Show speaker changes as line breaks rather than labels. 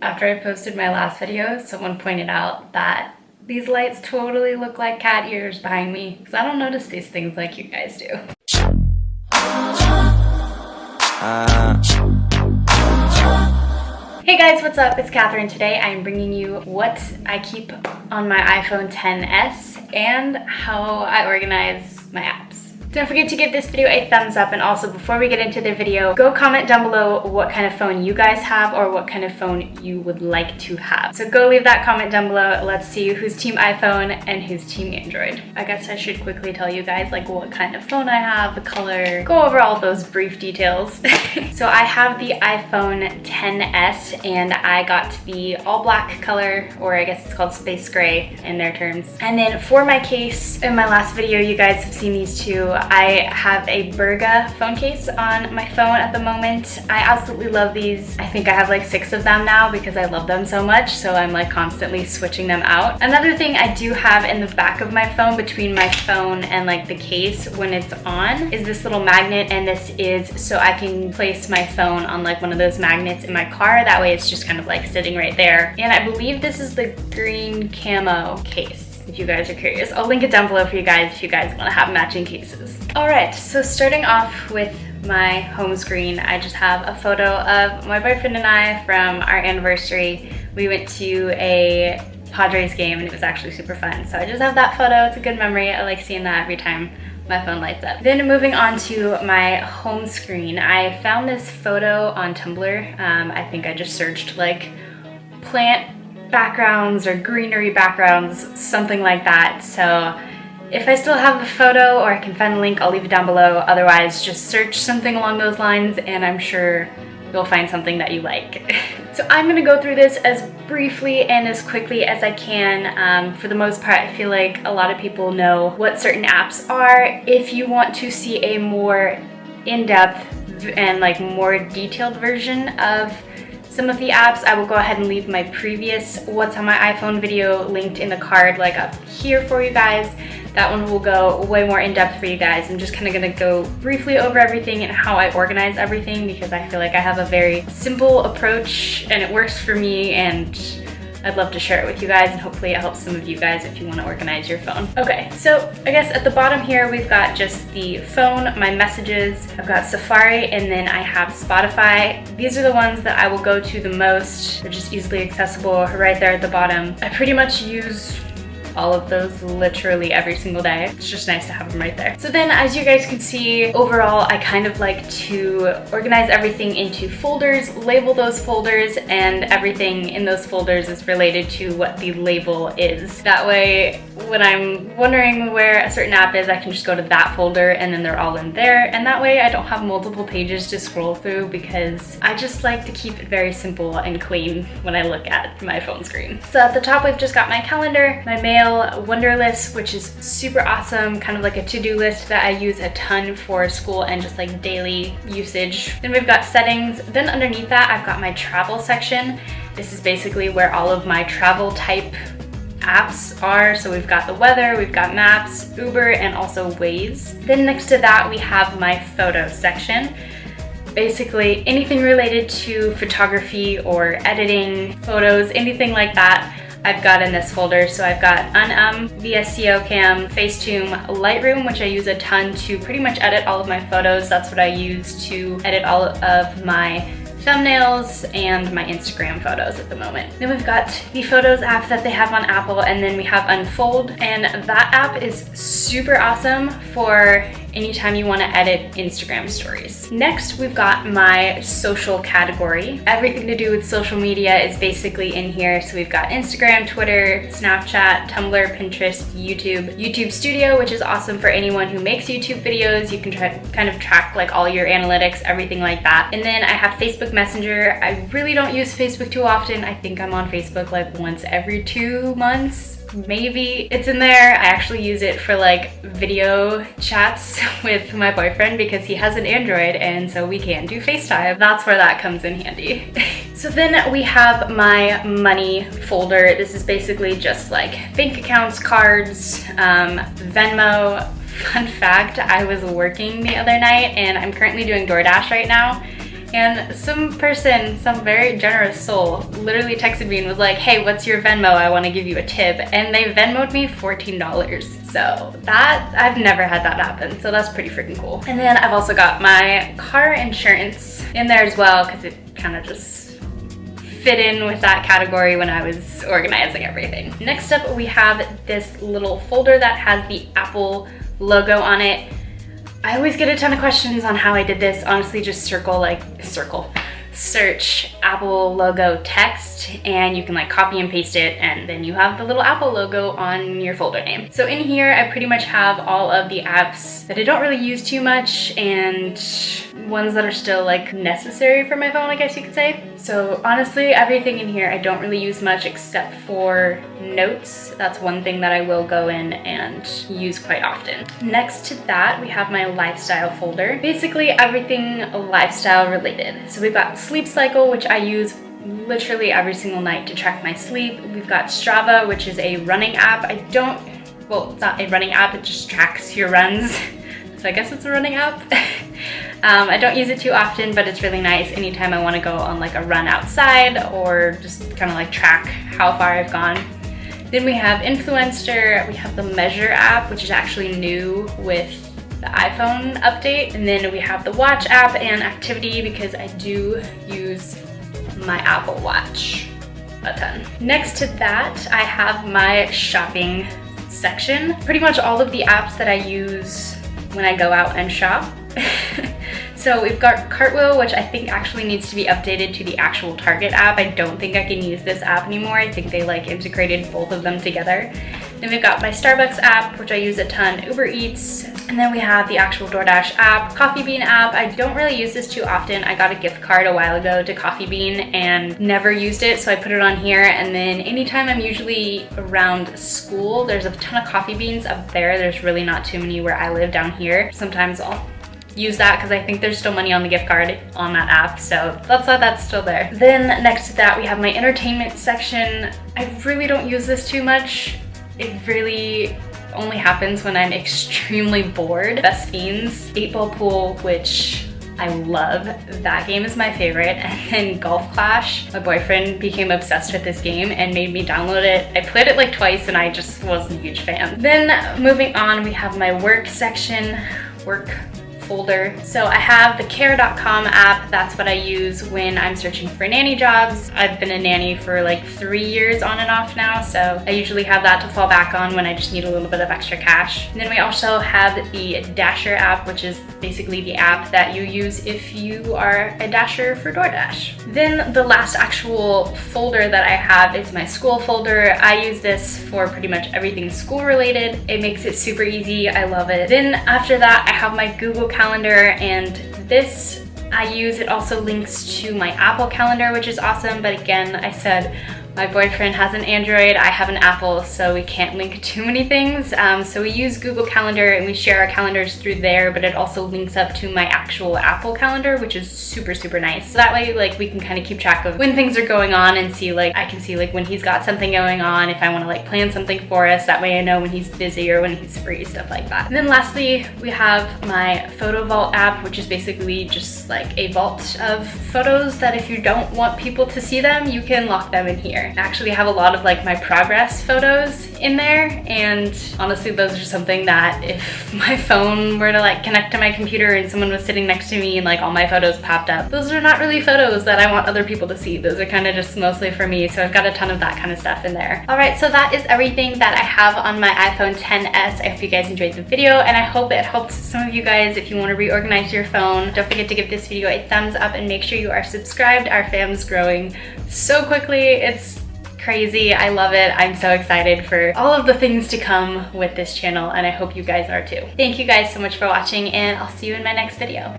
After I posted my last video, someone pointed out that these lights totally look like cat ears behind me, because I don't notice these things like you guys do. Hey guys, what's up? It's Catherine. Today I'm bringing you what I keep on my iPhone XS and how I organize my apps. Don't forget to give this video a thumbs up, and also before we get into the video, go comment down below what kind of phone you guys have or what kind of phone you would like to have. So go leave that comment down below. Let's see who's team iPhone and who's team Android. I guess I should quickly tell you guys like what kind of phone I have, the color, go over all those brief details. So I have the iPhone XS and I got the all black color, or I guess it's called space gray in their terms. And then for my case, in my last video you guys have seen these two. I have a Berga phone case on my phone at the moment. I absolutely love these. I think I have like 6 of them now because I love them so much, so I'm like constantly switching them out. Another thing I do have in the back of my phone, between my phone and like the case when it's on, is this little magnet, and this is so I can place my phone on like one of those magnets in my car. That way it's just kind of like sitting right there. And I believe this is the green camo case, if you guys are curious. I'll link it down below for you guys if you guys want to have matching cases. Alright, so starting off with my home screen, I just have a photo of my boyfriend and I from our anniversary. We went to a Padres game and it was actually super fun. So I just have that photo. It's a good memory. I like seeing that every time my phone lights up. Then moving on to my home screen, I found this photo on Tumblr. I think I just searched like plant backgrounds or greenery backgrounds, something like that. So if I still have the photo or I can find the link, I'll leave it down below. Otherwise, just search something along those lines and I'm sure you'll find something that you like. So I'm gonna go through this as briefly and as quickly as I can. For the most part, I feel like a lot of people know what certain apps are. If you want to see a more in-depth and like more detailed version of some of the apps, I will go ahead and leave my previous what's on my iPhone video linked in the card like up here for you guys. That one will go way more in depth for you guys. I'm just kind of gonna go briefly over everything and how I organize everything, because I feel like I have a very simple approach and it works for me, and I'd love to share it with you guys, and hopefully it helps some of you guys if you want to organize your phone. Okay, so I guess at the bottom here we've got just the phone, my messages, I've got Safari, and then I have Spotify. These are the ones that I will go to the most. They're just easily accessible right there at the bottom. I pretty much use all of those literally every single day. It's just nice to have them right there. So then, as you guys can see, overall I kind of like to organize everything into folders, label those folders, and everything in those folders is related to what the label is. That way when I'm wondering where a certain app is, I can just go to that folder and then they're all in there, and that way I don't have multiple pages to scroll through, because I just like to keep it very simple and clean when I look at my phone screen. So at the top we've just got my calendar, my mail, Wunderlist, which is super awesome, kind of like a to-do list that I use a ton for school and just like daily usage. Then we've got settings. Then underneath that I've got my travel section. This is basically where all of my travel type apps are. So we've got the weather, we've got maps, Uber, and also Waze. Then next to that we have my photo section. Basically anything related to photography or editing photos, anything like that, I've got in this folder. So I've got VSCO Cam, Facetune, Lightroom, which I use a ton to pretty much edit all of my photos. That's what I use to edit all of my thumbnails and my Instagram photos at the moment. Then we've got the Photos app that they have on Apple, and then we have Unfold, and that app is super awesome for anytime you want to edit Instagram stories. Next, we've got my social category. Everything to do with social media is basically in here. So we've got Instagram, Twitter, Snapchat, Tumblr, Pinterest, YouTube Studio, which is awesome for anyone who makes YouTube videos. You can kind of track like all your analytics, everything like that. And then I have Facebook Messenger. I really don't use Facebook too often. I think I'm on Facebook like once every 2 months. Maybe. It's in there. I actually use it for like video chats with my boyfriend because he has an Android, and so we can do FaceTime. That's where that comes in handy. So then we have my money folder. This is basically just like bank accounts, cards, Venmo. Fun fact, I was working the other night and I'm currently doing DoorDash right now, And some person, some very generous soul, literally texted me and was like, hey, what's your Venmo? I want to give you a tip. And they Venmo'd me $14. So that, I've never had that happen. So that's pretty freaking cool. And then I've also got my car insurance in there as well, because it kind of just fit in with that category when I was organizing everything. Next up, we have this little folder that has the Apple logo on it. I always get a ton of questions on how I did this. Honestly, just search Apple logo text, and you can like copy and paste it, and then you have the little Apple logo on your folder name. So in here, I pretty much have all of the apps that I don't really use too much and ones that are still like necessary for my phone, I guess you could say. So honestly, everything in here I don't really use much except for notes. That's one thing that I will go in and use quite often. Next to that, we have my lifestyle folder. Basically everything lifestyle related. So we've got sleep cycle, which I use literally every single night to track my sleep. We've got Strava, which is a running app. Well, it's not a running app, it just tracks your runs. So I guess it's a running app. I don't use it too often, but it's really nice anytime I want to go on like a run outside or just kind of like track how far I've gone. Then we have Influencer, we have the Measure app, which is actually new with the iPhone update. And then we have the Watch app and Activity, because I do use my Apple Watch a ton. Next to that, I have my shopping section. Pretty much all of the apps that I use when I go out and shop. So we've got Cartwheel, which I think actually needs to be updated to the actual Target app. I don't think I can use this app anymore. I think they like integrated both of them together. Then we've got my Starbucks app, which I use a ton, Uber Eats, and then we have the actual DoorDash app, Coffee Bean app. I don't really use this too often. I got a gift card a while ago to Coffee Bean and never used it, so I put it on here. And then anytime I'm usually around school, there's a ton of Coffee Beans up there. There's really not too many where I live down here. Sometimes I'll use that because I think there's still money on the gift card on that app, so that's why that's still there. Then next to that, we have my entertainment section. I really don't use this too much. It really only happens when I'm extremely bored. Best Fiends, 8-Ball Pool, which I love. That game is my favorite. And then Golf Clash. My boyfriend became obsessed with this game and made me download it. I played it like twice and I just wasn't a huge fan. Then moving on, we have my work section, work folder. So I have the care.com app. That's what I use when I'm searching for nanny jobs. I've been a nanny for like 3 years on and off now, so I usually have that to fall back on when I just need a little bit of extra cash. And then we also have the Dasher app, which is basically the app that you use if you are a dasher for DoorDash. Then the last actual folder that I have is my school folder. I use this for pretty much everything school related. It makes it super easy. I love it. Then after that, I have my Google Calendar, and this I use. It also links to my Apple Calendar, which is awesome, but again, I said my boyfriend has an Android, I have an Apple, so we can't link too many things. So we use Google Calendar and we share our calendars through there, but it also links up to my actual Apple Calendar, which is super, super nice. So that way, like, we can kind of keep track of when things are going on and see, like, I can see like when he's got something going on, if I want to like plan something for us. That way I know when he's busy or when he's free, stuff like that. And then lastly, we have my Photo Vault app, which is basically just like a vault of photos that if you don't want people to see them, you can lock them in here. I actually have a lot of like my progress photos in there, and honestly those are something that if my phone were to like connect to my computer and someone was sitting next to me and like all my photos popped up, those are not really photos that I want other people to see. Those are kind of just mostly for me, so I've got a ton of that kind of stuff in there. Alright, so that is everything that I have on my iPhone XS. I hope you guys enjoyed the video, and I hope it helped some of you guys if you want to reorganize your phone. Don't forget to give this video a thumbs up and make sure you are subscribed. Our fam's growing so quickly. It's crazy. I love it. I'm so excited for all of the things to come with this channel, and I hope you guys are too. Thank you guys so much for watching, and I'll see you in my next video.